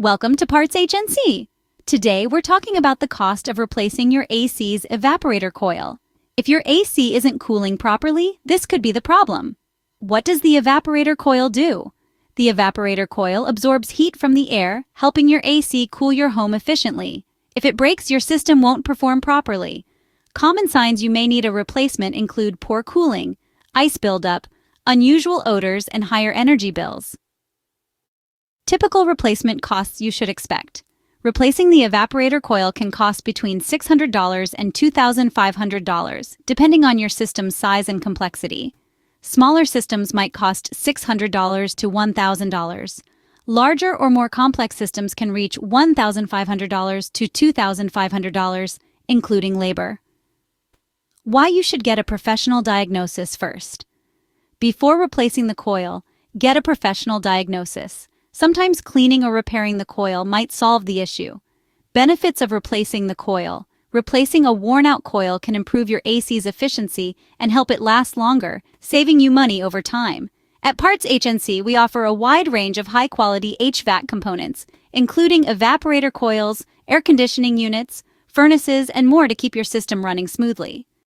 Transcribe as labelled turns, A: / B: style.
A: Welcome to PartsHnC. Today we're talking about the cost of replacing your AC's evaporator coil. If your AC isn't cooling properly, this could be the problem. What does the evaporator coil do? The evaporator coil absorbs heat from the air, helping your AC cool your home efficiently. If it breaks, your system won't perform properly. Common signs you may need a replacement include poor cooling, ice buildup, unusual odors, and higher energy bills. Typical replacement costs you should expect. Replacing the evaporator coil can cost between $600 and $2,500, depending on your system's size and complexity. Smaller systems might cost $600 to $1,000. Larger or more complex systems can reach $1,500 to $2,500, including labor. Why you should get a professional diagnosis first. Before replacing the coil, get a professional diagnosis. Sometimes cleaning or repairing the coil might solve the issue. Benefits of replacing the coil. Replacing a worn-out coil can improve your AC's efficiency and help it last longer, saving you money over time. At PartsHnC, we offer a wide range of high-quality HVAC components, including evaporator coils, air conditioning units, furnaces, and more to keep your system running smoothly.